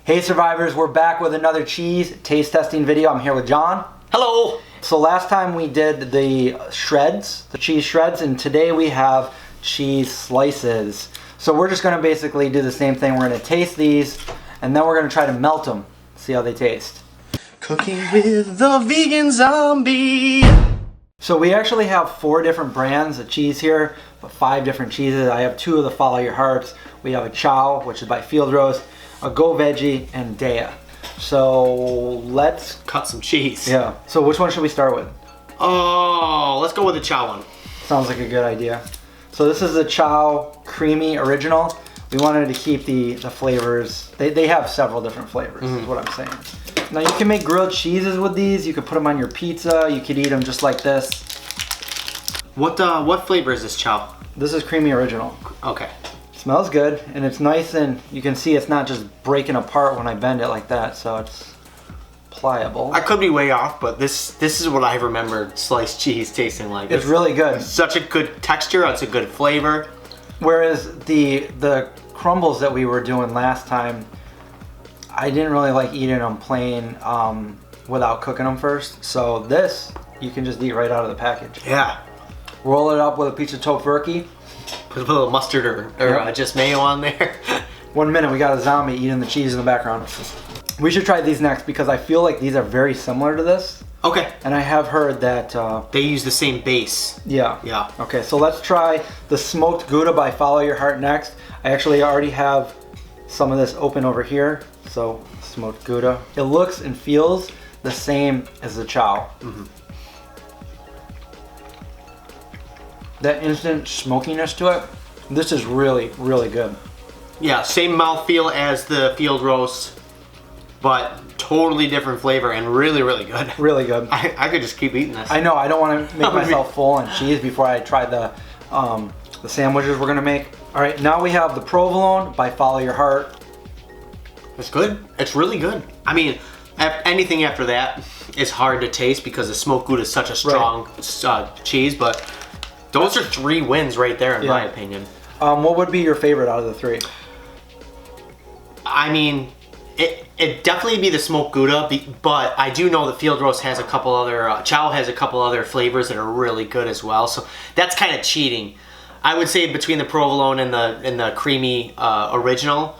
Hey survivors, we're back with another cheese taste testing video. I'm here with John. Hello! So last time we did the shreds, the cheese shreds, and today we have cheese slices. So we're just gonna basically do the same thing. We're gonna taste these and then we're gonna try to melt them, see how they taste. Cooking with the vegan zombie! So we actually have 4 different brands of cheese here, 5 different cheeses. I have 2 of the Follow Your Hearts. We have a CHAO, which is by Field Roast, a Go Veggie, and Daiya. So let's cut some cheese. Yeah. So which one should we start with? Oh, let's go with the CHAO one. Sounds like a good idea. So this is the CHAO Creamy Original. We wanted to keep the flavors. They have several different flavors, is what I'm saying. Now you can make grilled cheeses with these. You could put them on your pizza. You could eat them just like this. What flavor is this CHAO? This is Creamy Original. Okay. Smells good, and it's nice, and you can see it's not just breaking apart when I bend it like that, so it's pliable. I could be way off, but this is what I remember sliced cheese tasting like. It's really good. Such a good texture, it's a good flavor. Whereas the crumbles that we were doing last time, I didn't really like eating them plain without cooking them first. So this, you can just eat right out of the package. Yeah. Roll it up with a piece of tofurkey. Put a little mustard or just mayo on there. 1 minute, we got a zombie eating the cheese in the background. We should try these next because I feel like these are very similar to this. Okay. And I have heard that... they use the same base. Yeah. Yeah. Okay, so let's try the Smoked Gouda by Follow Your Heart next. I actually already have some of this open over here. So, Smoked Gouda. It looks and feels the same as the CHAO. That instant smokiness to it, this is really, really good. Yeah, same mouthfeel as the Field Roast, but totally different flavor and really, really good. Really good. I could just keep eating this. I know, I don't want to make myself full on cheese before I try the sandwiches we're gonna make. All right, now we have the Provolone by Follow Your Heart. It's good. It's really good. I mean, anything after that is hard to taste because the smoked Gouda is such a strong cheese, but those are 3 wins right there in my opinion. What would be your favorite out of the 3? I mean, it definitely be the smoked Gouda, but I do know the Field Roast has a couple other, CHAO has a couple other flavors that are really good as well, so that's kind of cheating. I would say between the Provolone and the Creamy Original,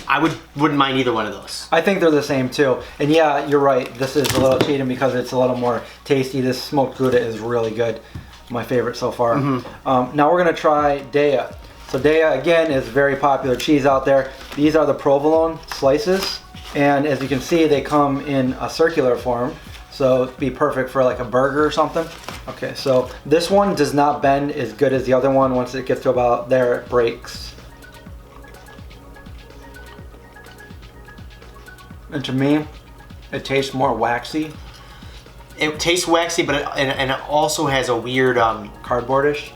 I wouldn't mind either one of those. I think they're the same too. And yeah, you're right, this is a little cheating because it's a little more tasty. This smoked Gouda is really good. My favorite so far. Now we're gonna try Daiya. So Daiya, again, is very popular cheese out there. These are the provolone slices, and as you can see, they come in a circular form, so it'd be perfect for like a burger or something. Okay, so this one does not bend as good as the other one. Once it gets to about there, it breaks. And to me, it tastes more waxy. It tastes waxy, but it also has a weird cardboardish,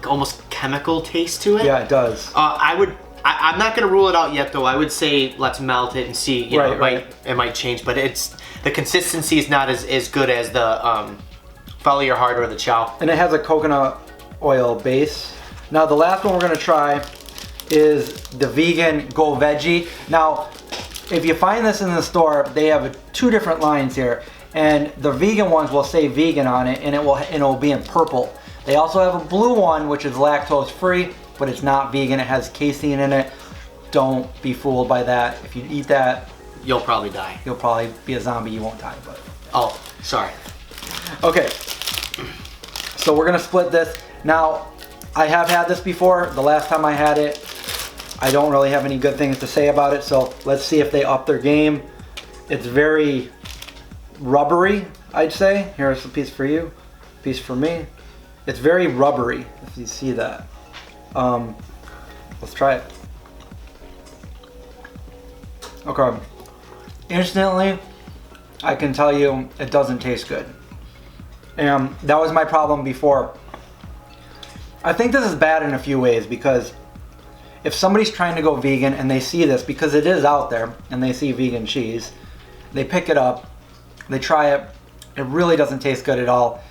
almost chemical taste to it. Yeah, it does. I'm not gonna rule it out yet, though. I would say let's melt it and see. It might change, but the consistency is not as good as the Follow Your Heart or the CHAO. And it has a coconut oil base. Now the last one we're gonna try is the vegan Go Veggie. Now, if you find this in the store, they have 2 different lines here. And the vegan ones will say vegan on it, and it will be in purple. They also have a blue one, which is lactose free, but it's not vegan. It has casein in it. Don't be fooled by that. If you eat that, you'll probably die. You'll probably be a zombie. You won't die, but. Oh, sorry. Okay. So we're gonna split this. Now, I have had this before. The last time I had it, I don't really have any good things to say about it. So let's see if they up their game. It's very rubbery, I'd say. Here's a piece for you, piece for me. It's very rubbery, if you see that. Let's try it. Okay. Instantly, I can tell you it doesn't taste good. And that was my problem before. I think this is bad in a few ways because if somebody's trying to go vegan and they see this, because it is out there, and they see vegan cheese, they pick it up, they try it, it really doesn't taste good at all.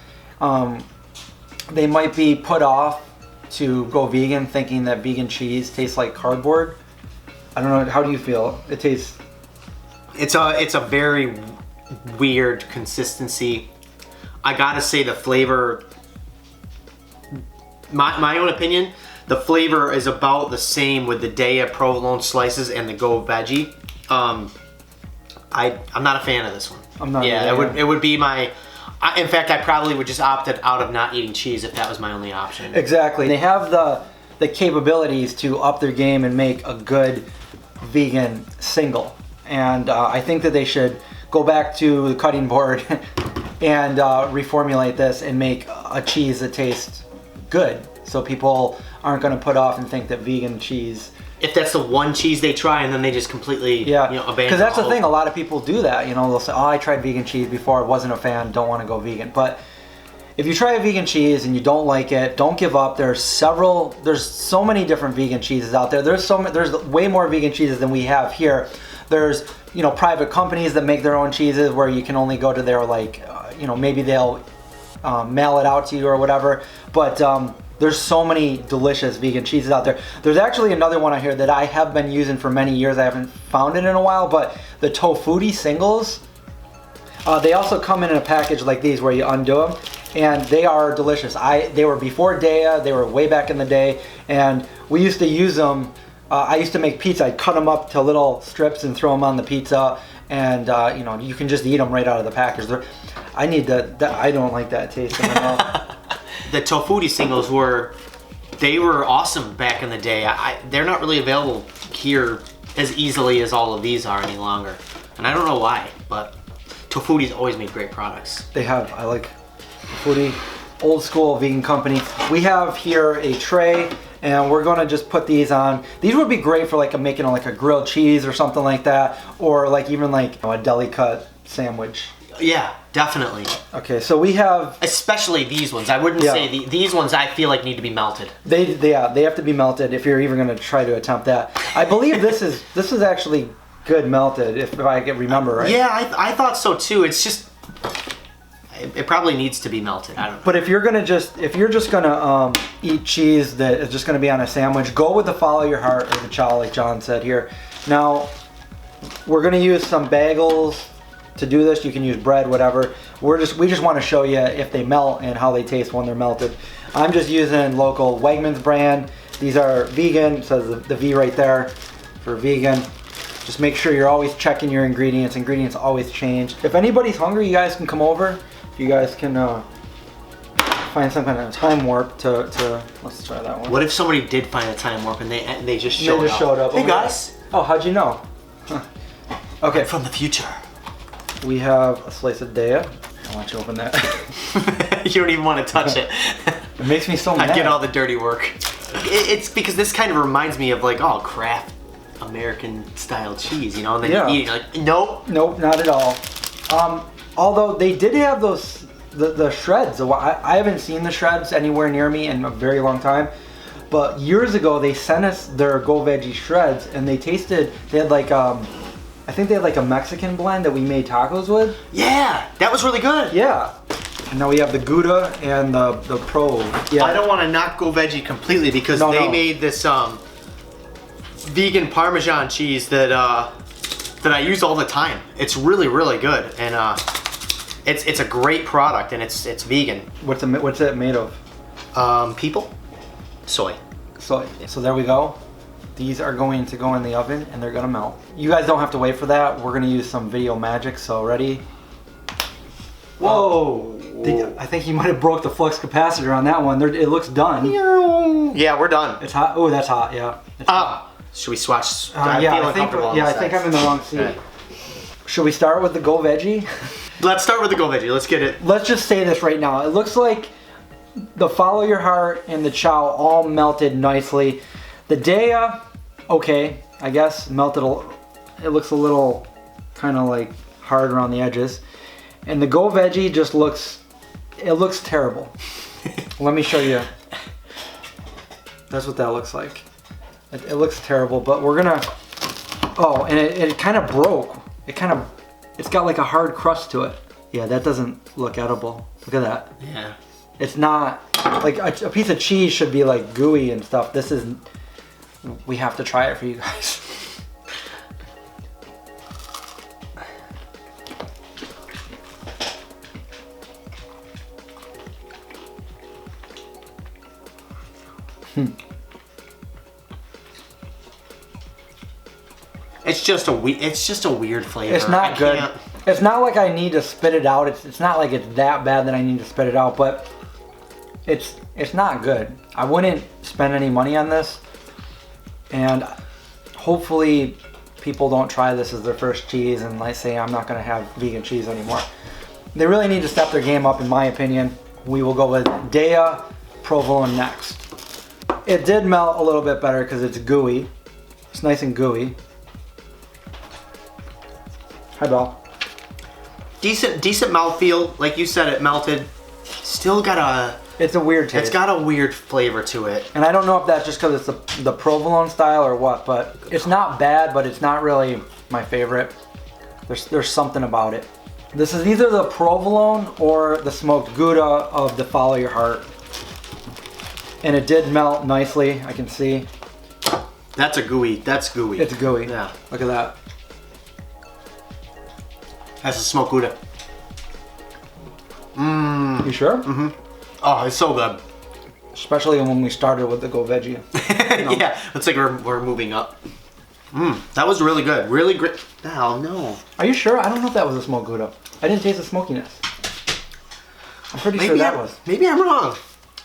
They might be put off to go vegan thinking that vegan cheese tastes like cardboard. I don't know. How do you feel? It tastes. It's a very weird consistency. I gotta say the flavor. My own opinion, the flavor is about the same with the Daiya provolone slices and the Go Veggie. I'm not a fan of this one. I'm not. Yeah, it would be my. In fact, I probably would just opt out of not eating cheese if that was my only option. Exactly. They have the capabilities to up their game and make a good vegan single, and I think that they should go back to the cutting board and reformulate this and make a cheese that tastes good, so people aren't going to put off and think that vegan cheese. If that's the one cheese they try and then they just completely abandon. Because that's the thing, a lot of people do that. They'll say, "Oh, I tried vegan cheese before, wasn't a fan, don't want to go vegan." But if you try a vegan cheese and you don't like it, don't give up. There's so many different vegan cheeses out there. There's way more vegan cheeses than we have here. There's private companies that make their own cheeses where you can only go to their maybe they'll mail it out to you or whatever. But there's so many delicious vegan cheeses out there. There's actually another one out here that I have been using for many years. I haven't found it in a while, but the Hoodie singles. They also come in a package like these where you undo them, and they are delicious. They were before Daiya. They were way back in the day, and we used to use them. I used to make pizza. I'd cut them up to little strips and throw them on the pizza, and you can just eat them right out of the package. I don't like that taste in my mouth. The Hoodie singles were awesome back in the day. They're not really available here as easily as all of these are any longer, and I don't know why. But Hoodie's always made great products. They have. I like Hoodie, old school vegan company. We have here a tray, and we're gonna just put these on. These would be great for making a grilled cheese or something like that, or even a deli cut sandwich. Yeah, definitely. Okay, so we have... Especially these ones. I wouldn't say... These ones I feel like need to be melted. They have to be melted if you're even going to try to attempt that. I believe this is actually good melted, if I can remember right. Yeah, I thought so too. It's just... It probably needs to be melted. I don't know. But if you're just gonna eat cheese that is just gonna be on a sandwich, go with the follow your heart or the CHAO, like John said here. Now, we're gonna use some bagels to do this. You can use bread, whatever. We just want to show you if they melt and how they taste when they're melted. I'm just using local Wegmans brand. These are vegan. It says the V right there for vegan. Just make sure you're always checking your ingredients. Ingredients always change. If anybody's hungry, you guys can come over. You guys can find some kind of time warp to let's try that one. What if somebody did find a time warp and they just showed up? Hey guys. Oh, how'd you know? Huh. Okay. I'm from the future. We have a slice of Daiya. I want you to open that. You don't even want to touch it. It makes me so mad. I get all the dirty work. It's because this kind of reminds me of Kraft American style cheese, and then you eat it, nope. Nope, not at all. Although they did have the shreds. I haven't seen the shreds anywhere near me in a very long time. But years ago, they sent us their Go Veggie shreds, and they had I think they had a Mexican blend that we made tacos with. Yeah, that was really good. Yeah. And now we have the Gouda and the Pro. Yeah. I don't want to knock Go Veggie completely because they made this vegan Parmesan cheese that I use all the time. It's really, really good, and it's a great product, and it's vegan. What's it made of? People? Soy. Soy. So there we go. These are going to go in the oven and they're gonna melt. You guys don't have to wait for that. We're gonna use some video magic, so ready? Whoa! I think you might have broke the flux capacitor on that one. It looks done. Yeah, we're done. It's hot. Oh, that's hot, yeah. Should we swatch? I think I'm in the wrong seat. Okay. Should we start with the Go Veggie? Let's start with the Go Veggie. Let's get it. Let's just say this right now. It looks like the Follow Your Heart and the CHAO all melted nicely. The Daiya, okay, I guess melted. It looks a little kind of hard around the edges, and the Go Veggie just looks terrible. Let me show you. That's what that looks like. It looks terrible, but we're gonna. Oh, and it kind of broke. It's got a hard crust to it. Yeah, that doesn't look edible. Look at that. Yeah. It's not a piece of cheese should be gooey and stuff. This isn't. We have to try it for you guys. It's just a weird flavor. It's not good. It's not like I need to spit it out. It's not like it's that bad that I need to spit it out, but it's not good. I wouldn't spend any money on this, and hopefully people don't try this as their first cheese and like say I'm not going to have vegan cheese anymore. They really need to step their game up, in my opinion. We will go with Daiya Provolone next. It did melt a little bit better because it's gooey. It's nice and gooey. Hi, Belle. Decent mouthfeel. Like you said, it melted. Still got a... It's a weird taste. It's got a weird flavor to it. And I don't know if that's just because it's the provolone style or what, but it's not bad, but it's not really my favorite. There's something about it. This is either the provolone or the smoked Gouda of the Follow Your Heart. And it did melt nicely, I can see. That's gooey. It's gooey. Yeah. Look at that. That's a smoked Gouda. Mmm. You sure? Mm-hmm. Oh, it's so good. Especially when we started with the Go Veggie. You know? Yeah, it's like we're moving up. That was really good. Really great. Oh, no. Are you sure? I don't know if that was a smoked Gouda. I didn't taste the smokiness. I'm pretty sure that was. Maybe I'm wrong.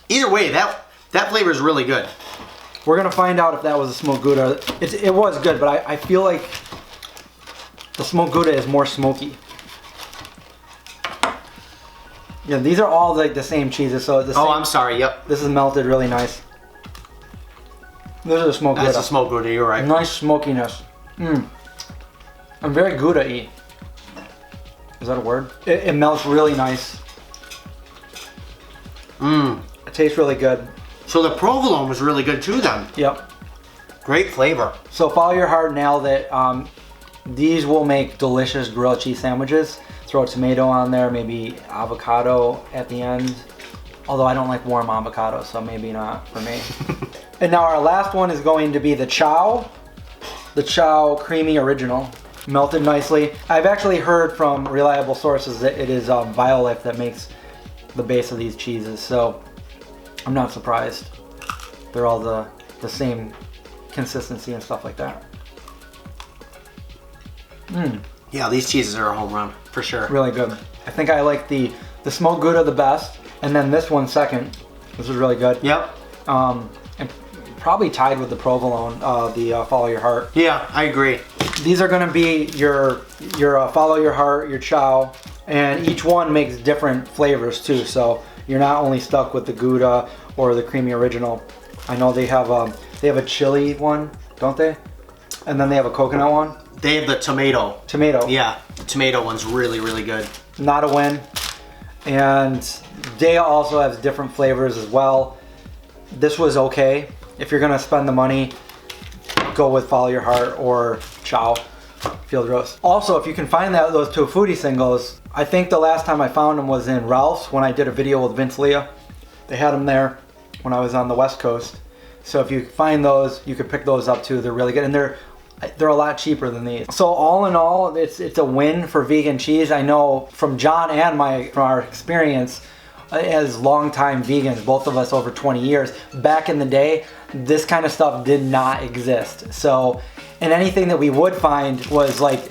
Either way, that flavor is really good. We're going to find out if that was a smoked Gouda. It was good, but I feel like the smoked Gouda is more smoky. Yeah, these are all like the same cheeses, so the same. Oh, I'm sorry. Yep. This is melted really nice. This is a smoked Gouda. That's a smoked Gouda. You're right. Nice smokiness. I'm very Gouda-y. Is that a word? It melts really nice. It tastes really good. So the provolone was really good too then. Yep. Great flavor. So Follow Your Heart nailed it. These will make delicious grilled cheese sandwiches. Throw a tomato on there, maybe avocado at the end. Although I don't like warm avocado, so maybe not for me. And now our last one is going to be the CHAO. The CHAO Creamy Original. Melted nicely. I've actually heard from reliable sources that it is Violife that makes the base of these cheeses, so I'm not surprised. They're all the same consistency and stuff like that. Yeah, these cheeses are a home run, for sure. Really good. I think I like the smoked Gouda the best, and then this one second. This is really good. Yep. And probably tied with the provolone, the Follow Your Heart. Yeah, I agree. These are gonna be your Follow Your Heart, your CHAO, and each one makes different flavors too, so you're not only stuck with the Gouda or the Creamy Original. I know they have a chili one, don't they? And then they have a coconut one. They have the tomato. Tomato. Yeah, the tomato one's really, really good. Not a win. And Daiya also has different flavors as well. This was okay. If you're gonna spend the money, go with Follow Your Heart or CHAO Field Roast. Also, if you can find those two foodie singles, I think the last time I found them was in Ralph's when I did a video with Vince Leah. They had them there when I was on the West Coast. So if you find those, you could pick those up too. They're really good, and they're a lot cheaper than these. So all in all, it's a win for vegan cheese. I know from John and from our experience as longtime vegans, both of us over 20 years, back in the day, this kind of stuff did not exist. So, and anything that we would find was like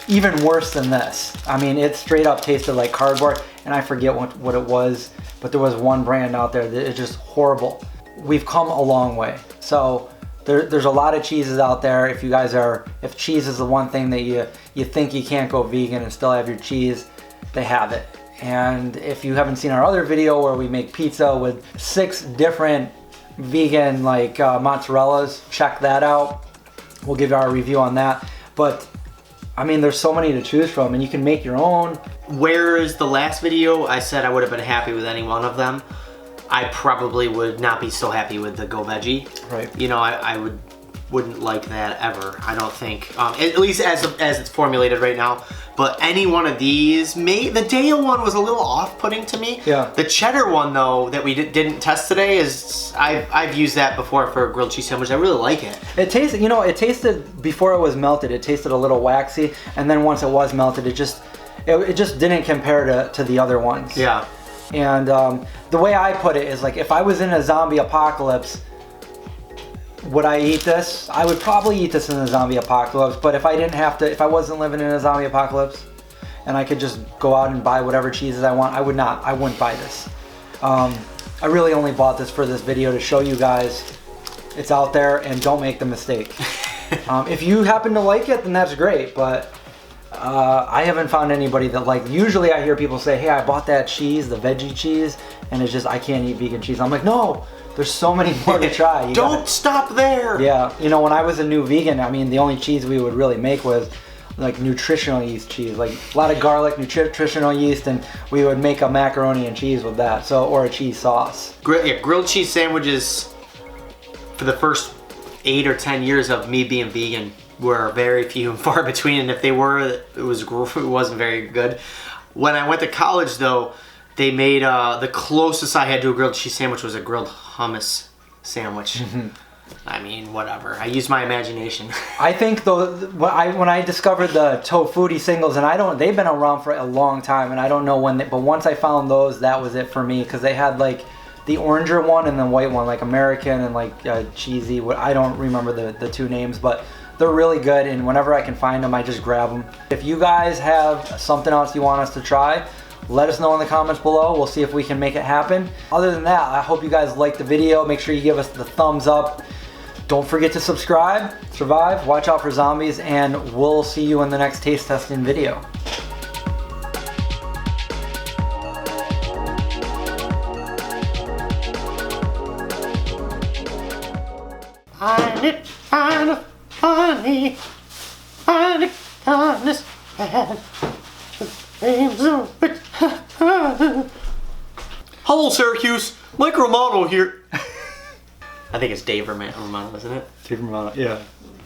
even worse than this. I mean, it straight up tasted like cardboard, and I forget what it was, but there was one brand out there that is just horrible. We've come a long way. So there's a lot of cheeses out there. If cheese is the one thing that you think you can't go vegan and still have your cheese, they have it. And if you haven't seen our other video where we make pizza with 6 different vegan mozzarellas, check that out. We'll give you our review on that. But I mean, there's so many to choose from, and you can make your own. Whereas the last video, I said I would have been happy with any one of them. I probably would not be so happy with the Go Veggie. Right. You know, I wouldn't like that ever. I don't think, at least as it's formulated right now. But any one of these, the Daiya one was a little off-putting to me. Yeah. The cheddar one though that we didn't test today I've used that before for a grilled cheese sandwich. I really like it. It tasted before it was melted. It tasted a little waxy, and then once it was melted, it just didn't compare to the other ones. Yeah. And the way I put it is like, if I was in a zombie apocalypse, would I eat this? I would probably eat this in a zombie apocalypse, but if I didn't have to, if I wasn't living in a zombie apocalypse and I could just go out and buy whatever cheeses I want, I wouldn't buy this. I really only bought this for this video to show you guys it's out there, and don't make the mistake. If you happen to like it, then that's great, but I haven't found anybody that usually I hear people say, hey, I bought that cheese, the veggie cheese, and it's just, I can't eat vegan cheese. I'm like, no, there's so many more to try. Don't stop there. Yeah, you know, when I was a new vegan, I mean, the only cheese we would really make was like nutritional yeast cheese, like a lot of garlic, nutritional yeast, and we would make a macaroni and cheese with that, or a cheese sauce. Grilled cheese sandwiches for the first 8 or 10 years of me being vegan were very few and far between, and if they were, it wasn't very good. When I went to college, though, they made the closest I had to a grilled cheese sandwich was a grilled hummus sandwich. I mean, whatever. I used my imagination. I think though, when I discovered the tofuti singles, and they've been around for a long time, and I don't know when, but once I found those, that was it for me, because they had like the oranger one and the white one, like American and like cheesy. I don't remember the two names, but they're really good, and whenever I can find them, I just grab them. If you guys have something else you want us to try, let us know in the comments below. We'll see if we can make it happen. Other than that, I hope you guys liked the video. Make sure you give us the thumbs up. Don't forget to subscribe, survive, watch out for zombies, and we'll see you in the next taste testing video. Find it funny, find it honest, and hello, Syracuse. Mike Romano here. I think it's Dave Romano, isn't it? Dave Romano, yeah.